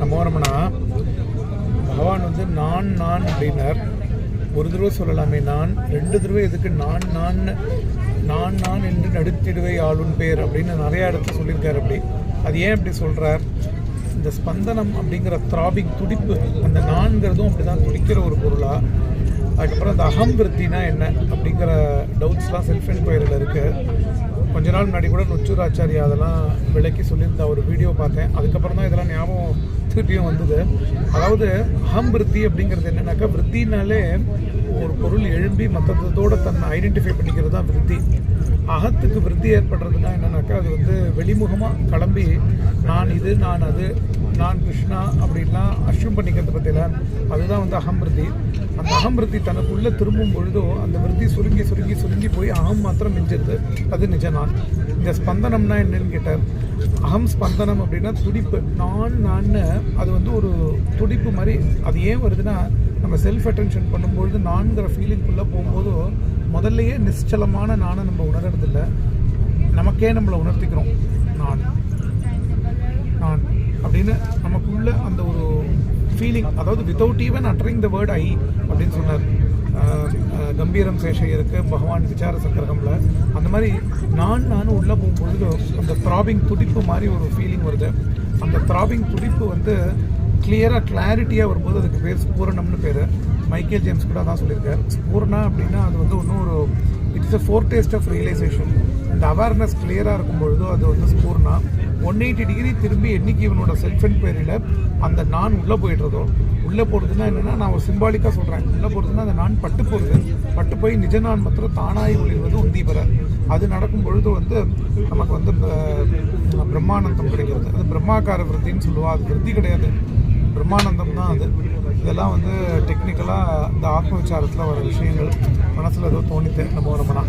நமோரமனா பகவான் வந்து நான் நான் அப்படின்னார். ஒரு தடவை சொல்லலாமே நான், ரெண்டு தடவை எதுக்கு நான் நான் நான் நான் என்று நடுத்திடுவை ஆளுன் பேர் அப்படின்னு நிறைய இடத்துல சொல்லியிருக்காரு. அப்படி அது ஏன் அப்படி சொல்கிறார்? இந்த ஸ்பந்தனம் அப்படிங்கிற த்ராபிங் துடிப்பு, அந்த நான்கிறதும் அப்படி தான் துடிக்கிற ஒரு பொருளாக. அதுக்கப்புறம் அந்த அகம் விருத்தினா என்ன அப்படிங்கிற டவுட்ஸ்லாம் செல்ஃப் என்கொயரியில் இருக்குது. கொஞ்ச நாள் முன்னாடி கூட நொச்சூர் ஆச்சாரியா அதெல்லாம் விளக்கி சொல்லியிருந்த ஒரு வீடியோ பார்த்தேன். அதுக்கப்புறம் தான் இதெல்லாம் ஞாபகம் திருப்பியும் வந்தது. அதாவது அகம் விருத்தி அப்படிங்கிறது என்னன்னாக்கா, விருத்தினாலே ஒரு பொருள் எழும்பி மற்றதோடு தன்னை ஐடென்டிஃபை பண்ணிக்கிறது தான் விருத்தி. அகத்துக்கு விருத்தி ஏற்படுறதுனா என்னன்னாக்கா, அது வந்து வெளிமுகமாக கிளம்பி நான் இது நான் அது நான் கிருஷ்ணா அப்படின்லாம் அஷ்யூம் பண்ணிக்கிறது பற்றியில அதுதான் வந்து அகம்பிருத்தி. அந்த அகம்பிருத்தி தனக்குள்ளே திரும்பும் பொழுதோ அந்த விருத்தி சுருங்கி சுருங்கி சுருங்கி போய் அகம் மாத்திரம் மிஞ்சிருது. அது நிஜ நான். இந்த ஸ்பந்தனம்னா என்னன்னு கேட்டார். அகம் ஸ்பந்தனம் அப்படின்னா துடிப்பு. நான் அது வந்து ஒரு துடிப்பு மாதிரி. அது ஏன் வருதுன்னா, நம்ம செல்ஃப் அட்டென்ஷன் பண்ணும்பொழுது நான்கிற ஃபீலிங்குள்ளே போகும்போது முதல்லையே நிச்சலமான நானை நம்ம உணர்றதில்லை. நமக்கே நம்மளை உணர்த்திக்கிறோம் நான் நான் அப்படின்னு. நமக்குள்ள அந்த ஒரு ஃபீலிங், அதாவது வித்தவுட் ஈவன் அட்டரிங் த வேர்ட் ஐ அப்படின்னு சொன்னார் கம்பீரம் சேஷையருக்கு பகவான் விசார சக்கரகம்ல. அந்த மாதிரி நானும் உள்ளே போகும்பொழுது அந்த த்ராபிங் துடிப்பு மாதிரி ஒரு ஃபீலிங் வருது. அந்த த்ராபிங் துடிப்பு வந்து கிளியராக கிளாரிட்டியாக வரும்போது அதுக்கு பேர் ஸ்பூரணம்னு பேர். மைக்கேல் ஜேம்ஸ் கூட தான் சொல்லியிருக்கார். ஸ்பூர்ணா அப்படின்னா அது வந்து இன்னும் ஒரு it's a foretaste of realization. இந்த அவேர்னஸ் கிளியராக இருக்கும் பொழுதோ அது வந்து ஸ்பூர்ணா. 180 டிகிரி திரும்பி என்னைக்கு இவனோட செல்ஃப் என்கொயரியில் அந்த நான் உள்ளே போய்டுறதோ, உள்ளே போகிறதுனா என்னென்னா, நான் ஒரு சிம்பாலிக்காக சொல்கிறேன், உள்ளே போகிறதுனா அந்த நான் பட்டு போகிறது, பட்டு போய் நிஜ நான் மாத்திரம் தானாகி ஒளிர்வது உந்தி பெற. அது நடக்கும் பொழுது வந்து நமக்கு வந்து பிரம்மானந்தம் கிடைக்கிறது. அது பிரம்மாக்கார விருத்தின்னு சொல்லுவா. அது விருத்தி கிடையாது, பிரம்மானந்தம் தான் அது. இதெல்லாம் வந்து டெக்னிக்கலாக இந்த ஆத்ம விசாரத்தில் வர விஷயங்கள். மனசில் ஏதோ தோணித்து நம்ம வரமானா.